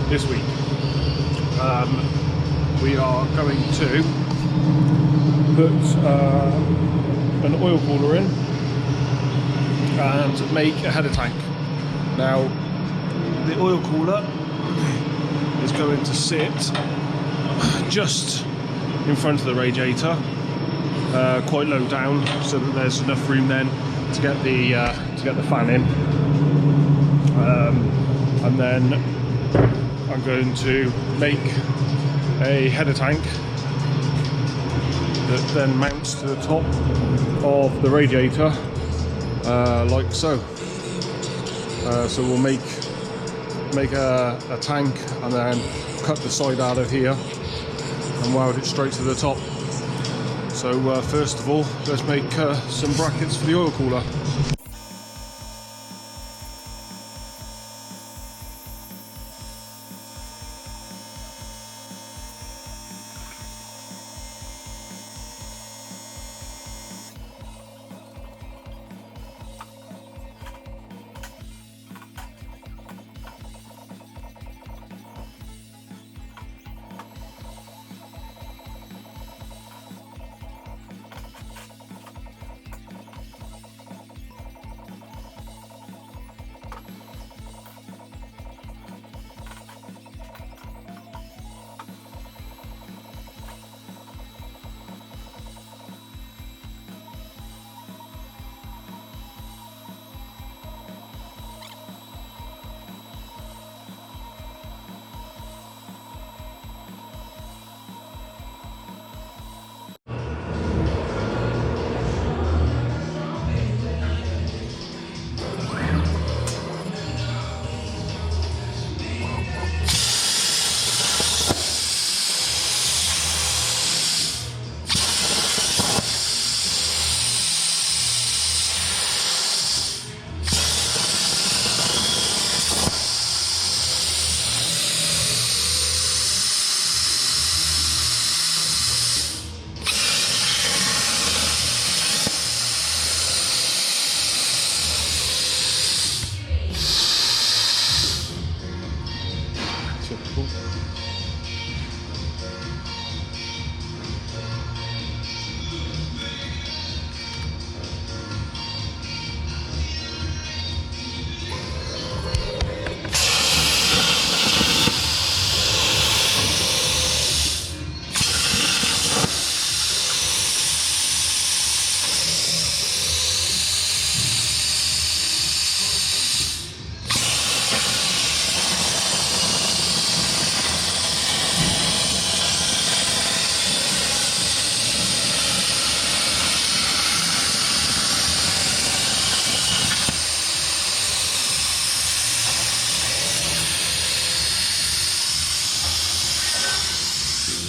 this week. We are going to put an oil cooler in and make a header tank. Now the oil cooler is going to sit just in front of the radiator, quite low down, so that there's enough room then to get the fan in. And then I'm going to make a header tank that then mounts to the top of the radiator, like so. So we'll make a tank and then cut the side out of here and weld it straight to the top. So first of all, let's make some brackets for the oil cooler.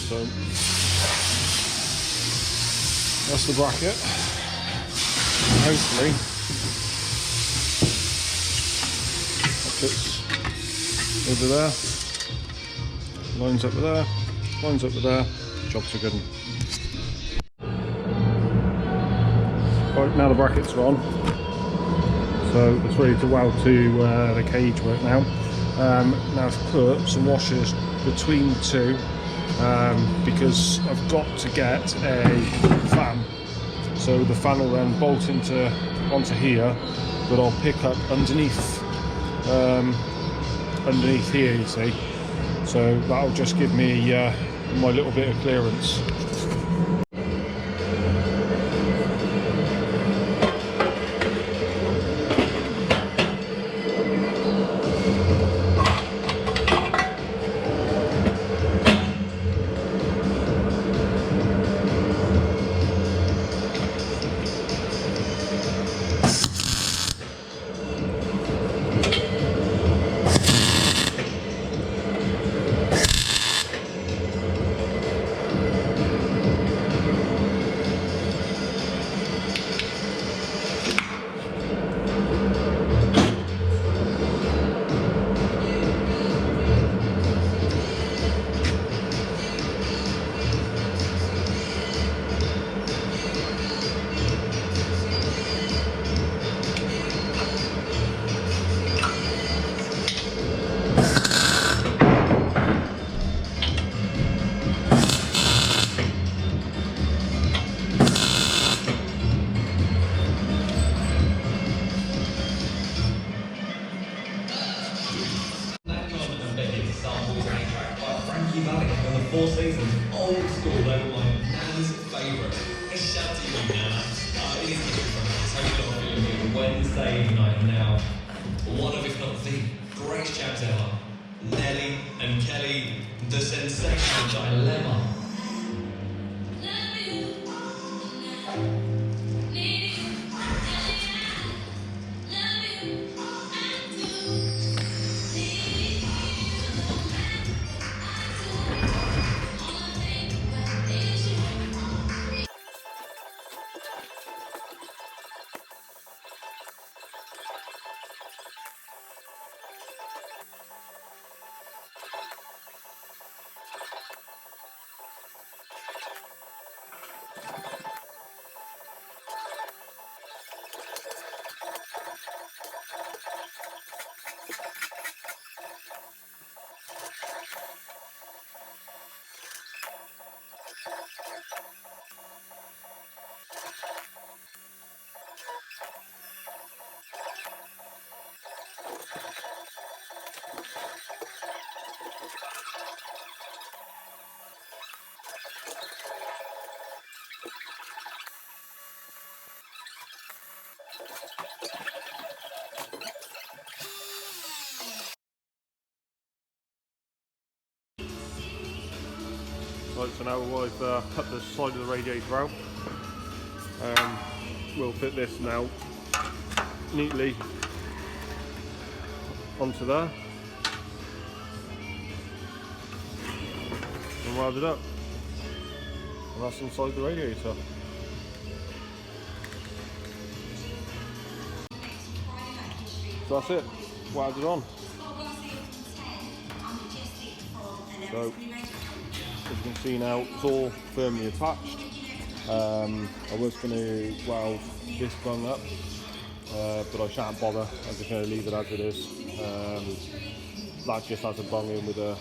So that's the bracket. Hopefully that fits over there, lines up with there, lines up with there, jobs are good. Right, now the brackets are on, so it's ready to weld to the cage work now. Now I've put some washers between the two, because I've got to get a fan, so the fan will then bolt onto here, but I'll pick up underneath here, you see, so that'll just give me my little bit of clearance. a shouty one now. It is different from us. How you lot feeling here? Wednesday night now. One of, if not the greatest jams ever. Nelly and Kelly, the sensational dilemma. Right, so now I've cut the side of the radiator out. We'll fit this now neatly onto there and weld it up, and that's inside the radiator. So that's it, welded on. So as you can see now, it's all firmly attached. I was going to weld this bung up, but I shan't bother. I'm just going to leave it as it is. That just has a bung in with an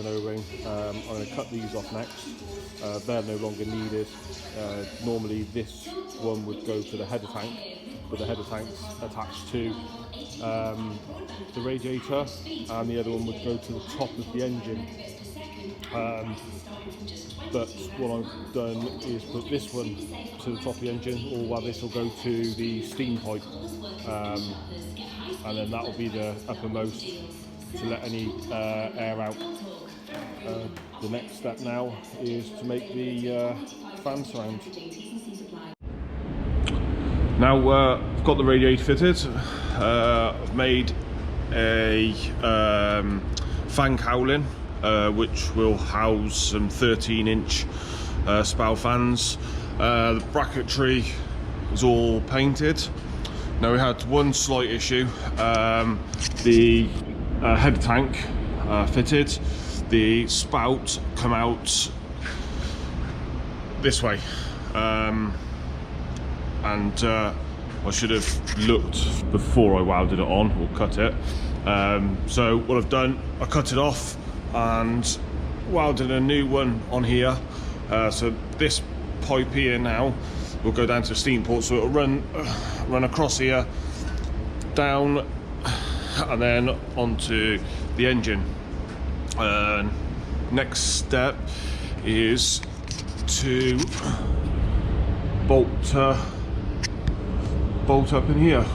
O-ring. I'm going to cut these off next. They're no longer needed. Normally this one would go to the header tank, but the header tank's attached to the radiator, and the other one would go to the top of the engine. But what I've done is put this one to the top of the engine, or while this will go to the steam pipe, and then that will be the uppermost to let any air out. The next step now is to make the fan surround. Now I've got the radiator fitted. I've made a fan cowling, which will house some 13-inch spout fans. The bracketry is all painted. Now we had one slight issue. The header tank fitted, the spout come out this way, and I should have looked before I welded it on or cut it. So what I've done, I cut it off and welded a new one on here. So this pipe here now will go down to the steam port, so it'll run across here, down, and then onto the engine. Next step is to bolt up in here.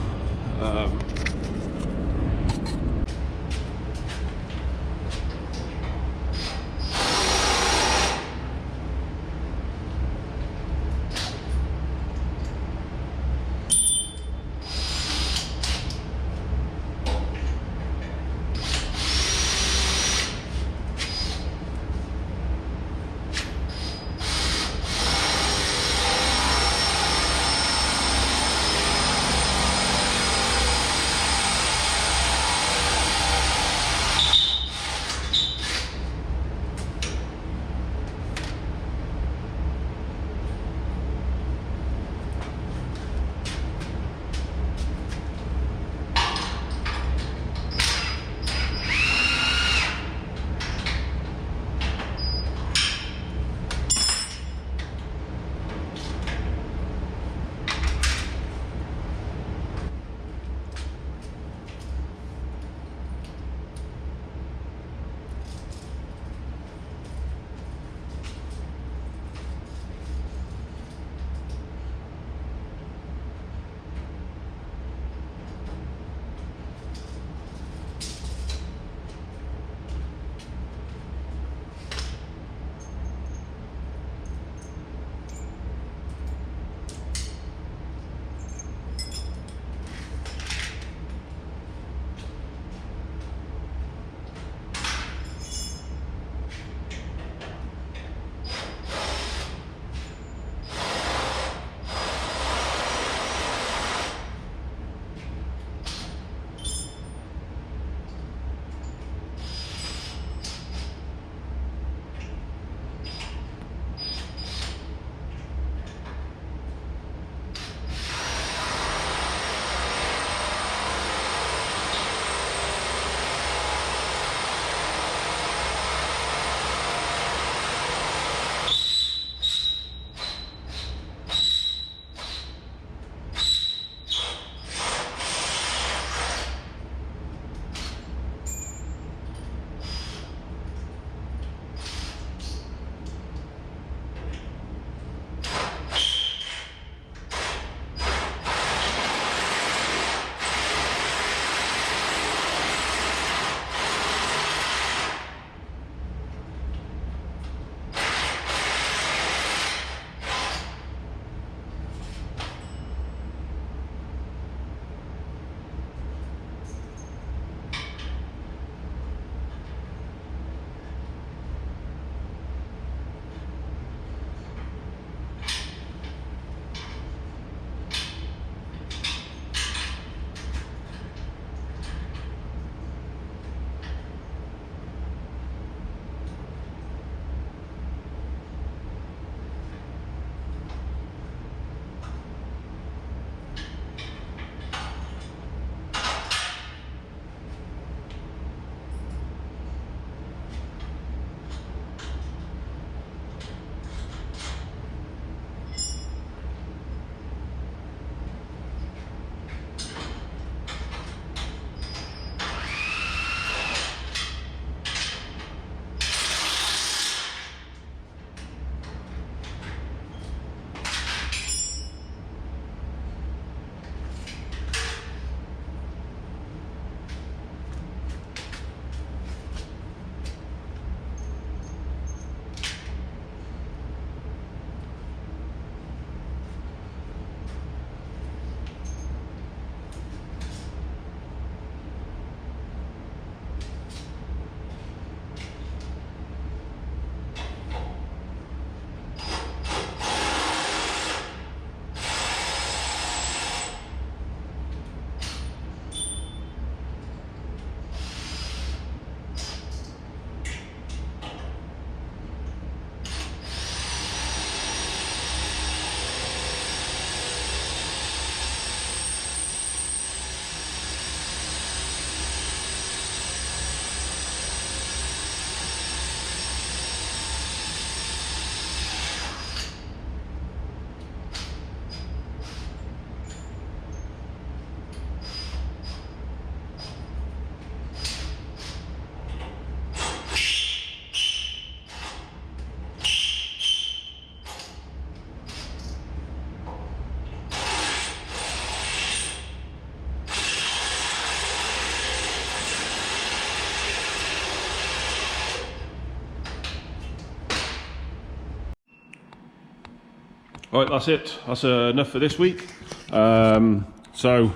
Right, that's it. That's enough for this week. So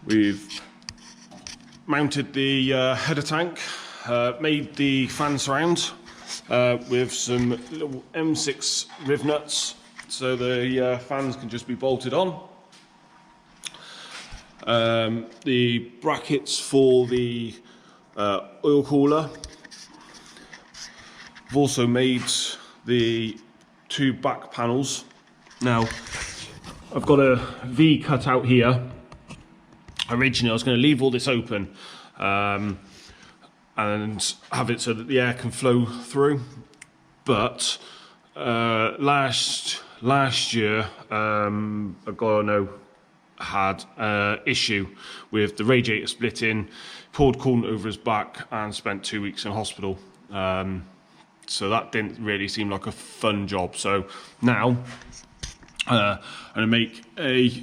we've mounted the header tank, made the fan surround with some little M6 riv nuts, so the fans can just be bolted on. The brackets for the oil cooler. I've also made the 2 back panels. Now, I've got a V cut out here. Originally, I was going to leave all this open and have it so that the air can flow through. But last year, had an issue with the radiator splitting, poured coolant over his back, and spent 2 weeks in hospital. So that didn't really seem like a fun job. So now I'm gonna make a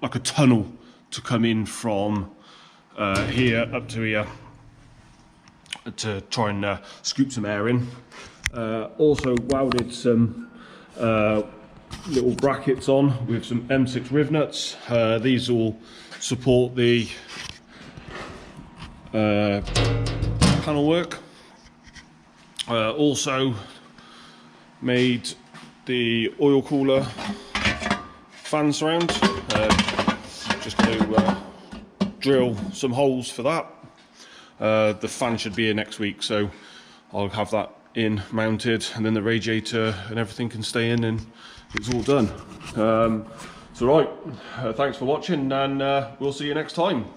like a tunnel to come in from here up to here to try and scoop some air in. Also welded some little brackets on with some M6 riv nuts. These will support the panel work. Also made the oil cooler fan surround. Just going to drill some holes for that. The fan should be here next week, so I'll have that in mounted, and then the radiator and everything can stay in, and it's all done. So right, thanks for watching, and we'll see you next time.